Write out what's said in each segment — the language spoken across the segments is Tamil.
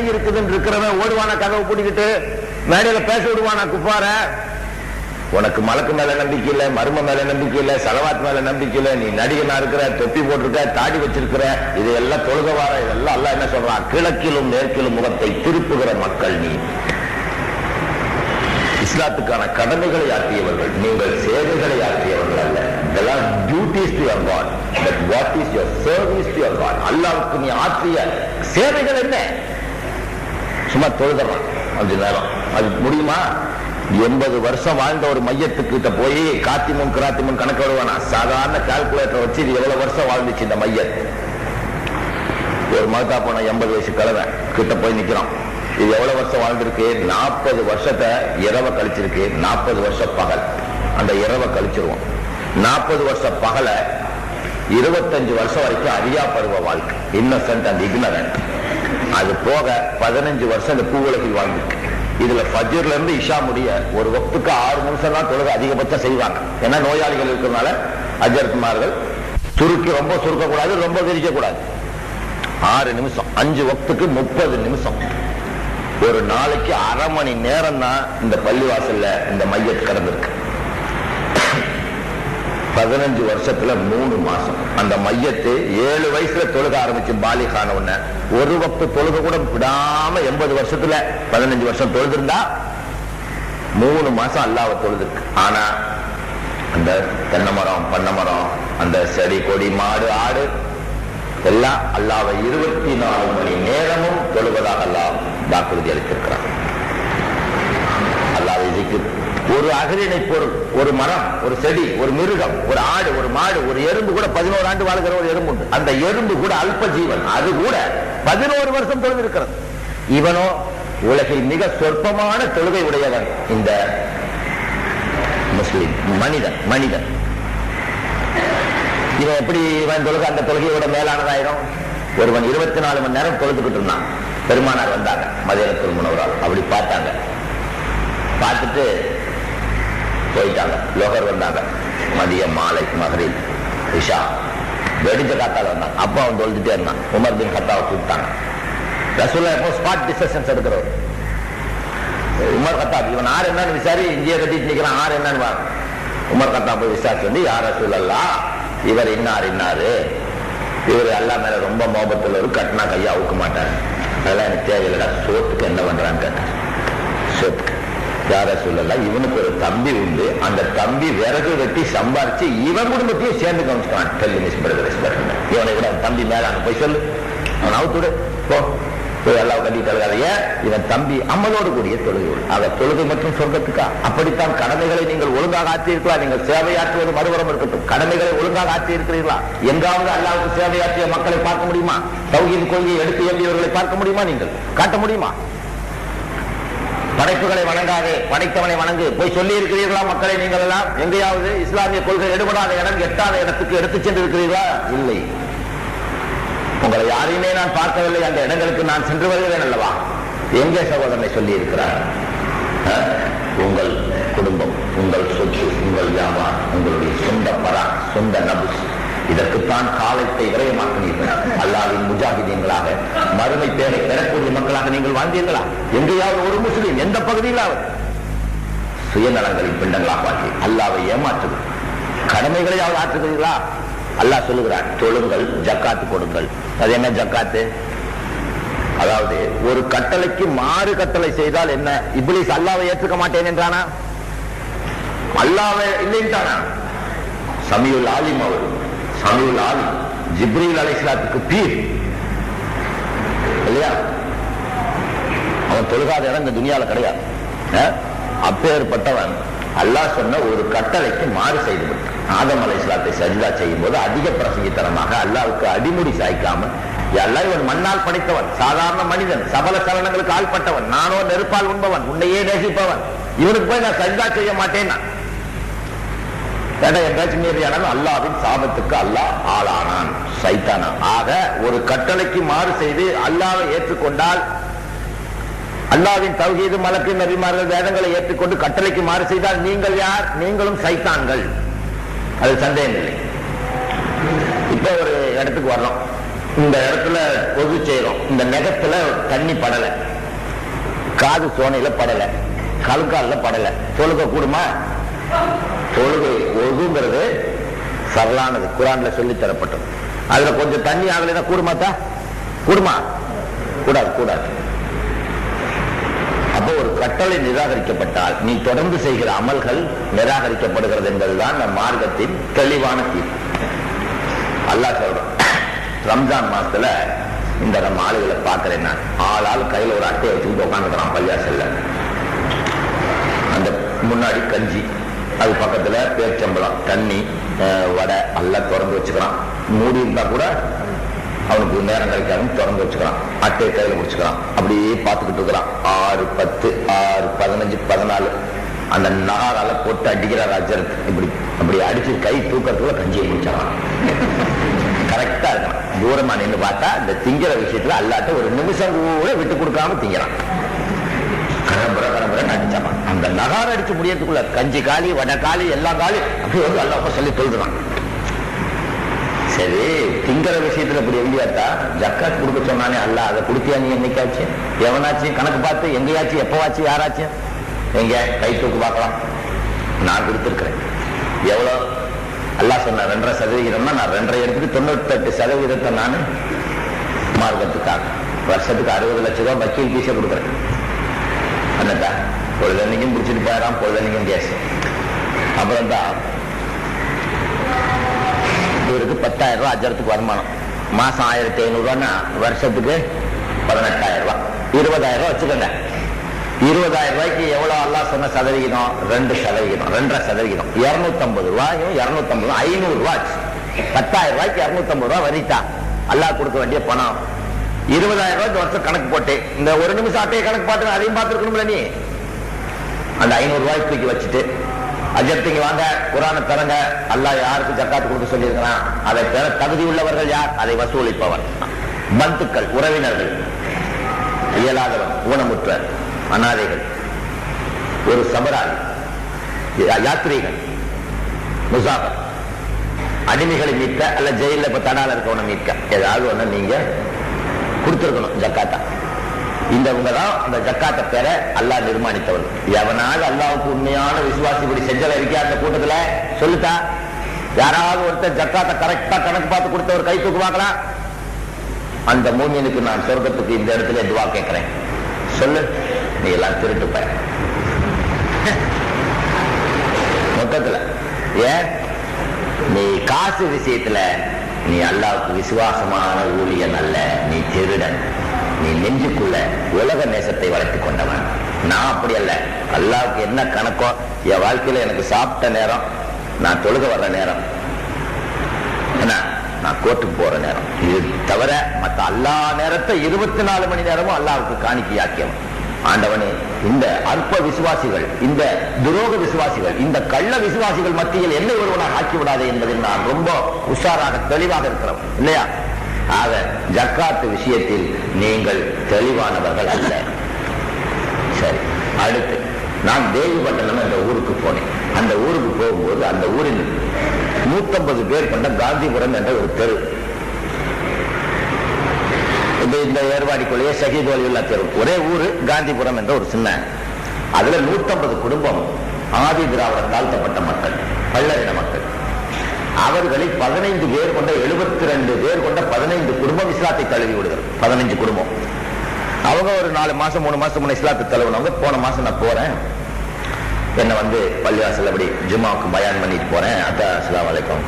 நோய் இருக்குதுன்னு இருக்கிறவன் ஓடுவான கதவை பூட்டிக்கிட்டு மேடையில பேச விடுவானா குப்பார? உனக்கு மலக்கு மேல நம்பிக்கை இல்ல, மர்ம மேல நம்பிக்கை இல்ல, சலவாத் மேல நம்பிக்கை இல்ல, நீ நடிகனா இருக்கிற, தொப்பி போட்டிருக்க, தாடி வச்சிருக்கிற, இது எல்லாம் தொழுக வார, இதெல்லாம் அல்லாஹ் என்ன சொல்றான்? கிழக்கிலும் மேற்கிலும் முகத்தை திருப்புகிற மக்கள் நீ. இஸ்லாத்துக்கான கடமைகளை ஆற்றியவர்கள், நீங்கள் சேவைகளை ஆற்றியவர்கள் அல்ல. இதெல்லாம் duties to your God. But what is your service to your God? அல்லாஹ்வுக்கு நீ ஆற்றிய சேவைகள் என்ன? சும்மா தொழுதலாம் கொஞ்ச நேரம், அது முடியுமா? 80 வருஷம் வாழ்ந்த ஒரு மையத்துக்கிட்ட போய் காத்திமுன் கிராத்திமுன் கணக்கு வருவானா? சாதாரண கால்குலேட்டர் வச்சு இது எவ்வளவு வருஷம் வாழ்ந்துச்சு இந்த மையத். ஒரு மகத்தா போன 80 வயசு கிழமை கிட்ட போய் நிக்கிறான். இது எவ்வளவு வருஷம் வாழ்ந்திருக்கு? 40 வருஷத்தை இரவ கழிச்சிருக்கு. 40 வருஷம் பகல், அந்த இரவ கழிச்சிருவோம். 40 வருஷம் பகல 25 வருஷம் வரைக்கும் அறியா பருவ வாழ்க்கை, இன்னசென்ட் அண்ட் இக்னரண்ட். அது போக 15 வருஷம் இந்த பூவுலகில் வாழ்ந்துருக்கு. இதுல ஃபஜ்ர்ல இருந்து இஷா முடிய ஒரு வக்துக்கு 6 நிமிஷம் தான் தொழுகை அதிகபட்சம் செய்வாங்க. ஏன்னா நோயாளிகள் இருக்கிறதுனால அஜர்மார்கள் சுருக்கி, ரொம்ப சுருக்க கூடாது, ரொம்ப விரிக்க கூடாது. 6 நிமிஷம், 5 வக்துக்கு 30 நிமிஷம். ஒரு நாளைக்கு அரை மணி நேரம் தான் இந்த பள்ளிவாசல்ல இந்த மையத் கடந்திருக்கு. 15 வருஷத்துல 3 மாசம் அந்த மையத்து 7 வயசுல தொழுக ஆரம்பிச்சு பாலிகான உடனே ஒரு வக்து தொழுக கூட விடாம 80 வருஷத்துல 15 வருஷம் தொழுதிருந்தா 3 மாசம் அல்லாஹ்வை தொழுதிருக்கு. ஆனா அந்த தென்னை மரம், பண்ணை மரம், அந்த செடி கொடி மாடு ஆடு எல்லாம் அல்லாஹ்வை 24 மணி நேரமும் தொழுவதாக அல்லாஹ் வாக்குறுதி அளித்திருக்கிறார். அல்லாஹ்வை zikr, ஒரு அகரிணை பொருள், ஒரு மரம், ஒரு செடி, ஒரு மிருகம், ஒரு ஆடு, ஒரு மாடு, ஒரு எறும்பு கூட 11 ஆண்டு வாழ்கிற ஒரு எறும்பு உண்டு. அந்த எறும்பு கூட அல்ப ஜீவன், அது கூட 11 வருஷம் தொழுது இருக்கிறது. இவனோ உலகில் மிக சொற்பமான தொழுகை உடையவன் இந்த முஸ்லிம் மனிதன். இவன் எப்படி இவன் தொழுகை அந்த தொழுகையோட மேலானதாயிரும்? ஒருவன் 24 மணி நேரம் தொழுதுகிட்டு இருந்தான். பெருமானார் வந்தாங்க மதீனத்துல் முனவ்வரா, அப்படி பார்த்தாங்க. பார்த்துட்டு போயிட்டாங்க. லோகர் வந்தாங்க, மதியம், மாலை, மகரிப், இஷா, வெடிச்ச காத்தால வந்தாங்க. அப்பா அவன் தொழுதுட்டே இருந்தான். உமர் பின் கத்தாவை கூப்பிட்டாங்க. ரசூலுல்லாஹ் எப்போ ஸ்பாட் டிசிஷன்ஸ் எடுக்கிறவர் உமர் கத்தாப். இவன் ஆறு என்னன்னு விசாரி, இந்திய கட்டிட்டு நிக்கிறான், ஆறு என்னன்னு வா. உமர் கத்தாப் போய் விசாரிச்சு வந்து, யார் ரசூலுல்லாஹ், இவர் இன்னாரு, இவர் அல்லா மேல ரொம்ப மோபத்தில் ஒரு கட்டினா கையா அவுக்க மாட்டாரு, அதெல்லாம் எனக்கு தேவையில்லடா, சோத்துக்கு என்ன பண்றான்னு கேட்டார். சோத்துக்கு யார சொல்லலாம், இவனுக்கு ஒரு தம்பி உண்டு, அந்த தம்பி விறகு வெட்டி சம்பாரிச்சு இவன் குடும்பத்தையும் சேர்ந்து கவனிச்சுக்கான். இவனை விட தம்பி மேல அங்க போய் சொல்லு, அவன் அவுத்துடு போ, எல்லாம் கட்டிட்டு. இவன் தம்பி அம்மலோடு கூடிய தொழுகை. ஆக தொழுகை மற்றும் சொர்க்கத்துக்கா? அப்படித்தான் கடமைகளை நீங்கள் ஒழுங்காக ஆற்றியிருக்கலாம். நீங்கள் சேவையாற்றுவது மறுபுறம் இருக்கட்டும், கடமைகளை ஒழுங்காக ஆற்றி இருக்கிறீர்களா? எங்காவது அல்லாஹ்வுக்கு சேவையாற்றிய மக்களை பார்க்க முடியுமா? தௌஹீத் கொள்கையை எடுத்து எம்பியவர்களை பார்க்க முடியுமா? நீங்கள் காட்ட முடியுமா? படைப்புகளை வணங்காதே, படைத்தவனை வணங்கு போய் சொல்லி இருக்கிறீர்களா மக்களை? நீங்கள் எல்லாம் எங்கேயாவது இஸ்லாமிய கொள்கை எடுபடாத இடம், எட்டாத இடத்துக்கு எடுத்து சென்று இருக்கிறீர்களா? இல்லை. உங்களை யாரையுமே நான் பார்க்கவில்லை, அந்த இடங்களுக்கு நான் சென்று வருகிறேன் அல்லவா? எங்கே சகோதரனை சொல்லி இருக்கிறார்? உங்கள் குடும்பம், உங்கள் சொத்து, உங்கள் வியாபாரம், உங்களுடைய சொந்த பரா, சொந்த நபுஸ், இதற்குத்தான் காலத்தை விரயமாக்கினீர்கள். அல்லாஹ்வின் முஜாஹிதீன்களாக மறுமை பேரை பெறக்கூடிய மக்களாக நீங்கள் வாழ்ந்தீர்களா? எங்கேயாவது ஒரு முஸ்லீம் எந்த பகுதியிலாவது சுயநலங்களின் பிண்டங்களாக வாழ்க்கை அல்லாஹ்வை ஏமாற்றுது. கடமைகளையாவது ஆற்றுகிறீர்களா? அல்லாஹ் சொல்லுகிறார், தொழுங்கள், ஜக்காத்து கொடுங்கள். அது என்ன ஜக்காத்து? அதாவது ஒரு கட்டளைக்கு மாறு கட்டளை செய்தால் என்ன? இப்லீஸ் அல்லாஹ்வை ஏற்றுக்க மாட்டேன் என்றானா? அல்லாஹ்வை இல்லைன்றானா? சமீஉல் ஆலிம், அவர் சமீஉல் ஆலிம், ஜிப்ரீல் அலைஹிஸ்ஸலாத்துக்கு பீர் இல்லையா? அவன் தொழுகாத இடம் இந்த துனியால கிடையாது. அப்பேற்பட்டவன் அல்லாஹ் சொன்ன ஒரு கட்டளைக்கு மாறு செய்து விட்டான். ஆதம் அலைஹிஸ்ஸலாத்தை சஜ்தா செய்யும் போது அதிக பிரசங்கித்தனமாக அல்லாஹ்வுக்கு அடிமுடி சாய்க்காம, அல்லாஹ் இவன் மண்ணால் படைத்தவன், சாதாரண மனிதன், சபல சலனங்களுக்கு ஆள்பட்டவன், நானோ நெருப்பால் உண்பவன், உன்னையே நேசிப்பவன், இவனுக்கு போய் நான் சஜ்தா செய்ய மாட்டேன் அல்லாஹ்வின் சாபத்துக்கு அல்லாஹ் ஆளானான், சைத்தானா. ஆக ஒரு கட்டளைக்கு மாறு செய்து அல்லாஹ்வை ஏற்றுக்கொண்டால், அல்லாஹ்வின் தௌஹீது, மலக்கு, நபிமார்கள், வேதங்களை ஏற்றுக்கொண்டு கட்டளைக்கு மாறு செய்தால் நீங்கள் யார்? நீங்களும் சைத்தான்கள், அது சந்தேகம் இல்லை. இப்ப ஒரு இடத்துக்கு வரணும், இந்த இடத்துல பொது செய்யறோம், இந்த நெகத்துல தண்ணி படலை, காது சோனையில படலை, கல்கால படலை, தொழுக கூடுமா? தொழுகை ஒதுங்கிறது சரளானது, குரான்ல சொல்லி தரப்பட்டது. அதுல கொஞ்சம் தண்ணி ஆகலைன்னா கூடுமாத்தா? கூடுமா? கூடாது, கூடாது. அப்போ ஒரு கட்டளை நிராகரிக்கப்பட்டால் நீ தொடர்ந்து செய்கிற அமல்கள் நிராகரிக்கப்படுகிறது என்பதுதான் நம் மார்க்கத்தின் தெளிவான தீர்ப்பு. அல்லாஹ் சொல்றான், ரம்ஜான் மாசத்துல இந்த நம்ம ஆளுகளை பார்க்கிறேன், நான் ஆளால் கையில ஒரு அட்டையை வச்சுக்கிட்டு உட்காந்துக்கிறான் பள்ளியாசல்ல. அந்த முன்னாடி கஞ்சி, அது பக்கத்துல பேச்சம்பளம், தண்ணி, வடை எல்லாம் திறந்து வச்சுக்கிறான். மூடி இருந்தா கூட அவனுக்கு நேரம் கிடைக்காதுன்னு திறந்து வச்சுக்கிறான், அட்டையை கையில முடிச்சுக்கிறான். அப்படியே பார்த்துக்கிட்டு இருக்கிறான். 6, 10, 6, 15, 14 அந்த நகாரால போட்டு அடிக்கிறார் அஜரத். இப்படி அப்படி அடிச்சு கை தூக்கறதுக்குள்ள கஞ்சியை முடிச்சான். கரெக்டா இருக்கான். தூரமா நின்று பார்த்தா இந்த திங்கிற விஷயத்துல அல்லாட்ட ஒரு நிமிஷம் கூட விட்டு கொடுக்காம திங்கிறான். கரம்புற கரம்புறன்னு அடிச்சான். அந்த நகார அடிச்சு முடியறதுக்குள்ள கஞ்சி காலி, வடை காலி, எல்லா காலி அப்படி வந்து அல்லாஹ் சொல்லி தொழுதுறான். சரி, திங்கிற விஷயத்துல இப்படி எப்படியாத்தா ஜக்காத் கொடுக்க சொன்னானே அல்லாஹ், அதை கொடுத்தியா நீ? என்னைக்காச்சு எவனாச்சும் கணக்கு பார்த்து எங்கேயாச்சும் எப்பவாச்சும் யாராச்சும் எங்க கை தூக்கு பார்க்கலாம்? நான் கொடுத்துருக்கிறேன். எவ்வளோ? அல்லாஹ் சொன்ன 2.5%, நான் 2.5 எடுத்துட்டு 98% நான் மார்க்கத்துக்காக வருஷத்துக்கு 60 லட்சம் ரூபாய் வக்கீல் பீஸை கொடுக்குறேன். என்னக்கா பொழுதன்னைக்கும் பிடிச்சிட்டு போயிடறான், பொழுதன்னைக்கும் கேஸ். அப்புறம் தான் இவருக்கு 10,000 ரூபாய் அஜரத்துக்கு வருமானம், மாசம் 1,500 ரூபான்னா வருஷத்துக்கு 18,000 ரூபாய், 20,000 ரூபாய் வச்சுக்கோங்க. 20,000 ரூபாய்க்கு எவ்வளவு அல்லாஹ் சொன்ன சதவிகிதம்? 2%, 2.5%. 250 ரூபாயும் 250 500 ரூபாய். 10,000 ரூபாய்க்கு 250 ரூபாய் வரித்தா அல்லாஹ் கொடுக்க வேண்டிய பணம். 20,000 ரூபாய்க்கு வருஷம் கணக்கு போட்டு இந்த ஒரு நிமிஷம் அட்டையை கணக்கு பார்த்து அதையும் பார்த்துருக்கணும்ல நீ. அந்த 500 ரூபாய்க்கு தூக்கி வச்சுட்டு அஜர்த்திங்க வாங்க, குரானை தரங்க, அல்லாஹ் யாருக்கு ஜக்காத்து கொடுக்க சொல்லியிருக்கிறான், அதை பெற தகுதி உள்ளவர்கள் யார்? அதை வசூலிப்பவர். பந்துக்கள், உறவினர்கள், இயலாதவர், ஊனமுற்ற அனாதைகள், ஒரு சபராளி, யாத்திரிகள், முசாபர், அடிமைகளை மீட்க அல்ல ஜெயில இப்ப தடால இருக்கவனை மீட்க ஏதாவது ஒண்ணு நீங்க கொடுத்திருக்கணும் ஜக்காத்தா. இந்தவங்க தான் அந்த ஜக்காத்தை பெற அல்லாஹ் நிர்மாணித்தவன். எவனாவது அல்லாவுக்கு உண்மையான விசுவாசி இப்படி செஞ்சல இருக்கியா அந்த கூட்டத்துல? சொல்லுத்தா, யாராவது ஒருத்தர் ஜக்காத்தை கரெக்டா கணக்கு பார்த்து கொடுத்த ஒரு கை தூக்கு பார்க்கலாம். அந்த மூமியனுக்கு நான் சொர்க்கத்துக்கு இந்த இடத்துல துவா கேட்கிறேன். சொல்லு, நீ எல்லாம் திருட்டு போய் மொத்தத்துல. ஏன் நீ காசு விஷயத்துல நீ அல்லாவுக்கு விசுவாசமான ஊழியன் அல்ல, நீ திருடன். நீ நெஞ்சுக்குள்ள உலக நேசத்தை வளர்த்துக் கொண்டவன். நான் அப்படி அல்ல. அல்லாவுக்கு என்ன கணக்கோ, என் வாழ்க்கையில எனக்கு சாப்பிட்ட நேரம், நான் தொழுக வர்ற நேரம், என்ன நான் கோர்ட்டுக்கு போற நேரம், இது தவிர மற்ற எல்லா நேரத்தை 24 மணி நேரமும் அல்லாவுக்கு காணிக்கையாக்கியவன் ஆண்டவனே. இந்த அற்ப விசுவாசிகள், இந்த துரோக விசுவாசிகள், இந்த கள்ள விசுவாசிகள் மத்தியில் என்னை ஒருவனாக ஆக்கிவிடாதே என்பதில் நான் ரொம்ப உஷாராக தெளிவாக இருக்கிறவன் இல்லையா? ஆக ஜக்காத்து விஷயத்தில் நீங்கள் தெளிவானவர்கள் அல்ல. சரி, அடுத்து நான் தேவிப்பட்டினம் என்ற ஊருக்கு போனேன். அந்த ஊருக்கு போகும்போது அந்த ஊரில் 150 பேர் கொண்ட காந்திபுரம் என்ற ஒரு தெரு, இந்த ஏர்வாடிக்குள்ளேயே ஷஹீத் வலியுல்லா தெரு, ஒரே ஊரு காந்திபுரம் என்ற ஒரு சின்ன, அதுல 150 குடும்பம் ஆதி திராவிட தாழ்த்தப்பட்ட மக்கள், பள்ளரின மக்கள். அவர்களில் 15 பேர் கொண்ட 72 பேர் கொண்ட 15 குடும்பம் இஸ்லாத்தை தழுவி விடுகிறது. 15 குடும்பம். அவங்க ஒரு 4 மாசம் 3 மாசம் முன்ன இஸ்லாத்தை தழுவினவங்க. போன மாசம் நான் போறேன், என்ன வந்து பள்ளிவாசல் அப்படி ஜும்மாவுக்கு பயான் பண்ணிட்டு போறேன். அத்தா அஸ்ஸலாமு அலைக்கும்,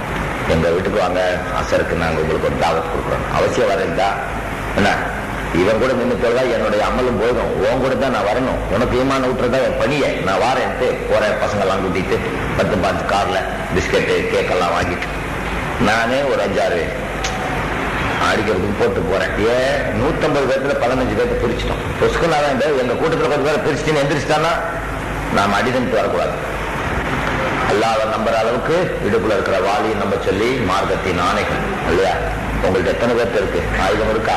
எங்க வீட்டுக்கு வாங்க, அசருக்கு நாங்க உங்களுக்கு ஒரு தாவத் கொடுக்குறோம், அவசியம் வரேன்டா. என்ன இவன் கூட நின்று தொழுதா என்னுடைய அமலும் போதும், உன் கூட தான் நான் வரணும், உனக்கு ஈமான் விட்டுறதா என் பணியை, நான் வாரேன்ட்டு போறேன். பசங்கள்லாம் கூட்டிட்டு 10-15 கார்ல பிஸ்கெட்டு கேக்கெல்லாம் வாங்கிட்டு நானே ஒரு 5-6 அடிக்கிறதுக்கு போட்டு போறேன். ஏன் 150 பேர்த்துல 15 பேர்த்து பிரிச்சிட்டோம். பொசுக்குனாதான் எங்க கூட்டத்தில் 10 பேரை பிரிச்சுட்டு எந்திரிச்சிட்டான்னா நாம் அடிதன்ட்டு வரக்கூடாது. அல்லாஹ்வை நம்புற அளவுக்கு இடுப்புல இருக்கிற வாளியை நம்ப சொல்லி மார்க்கத்தின் ஆணைகள் இல்லையா? உங்கள்ட்ட எத்தனை பேர்த்து இருக்கு? ஆயுதம் இருக்கா?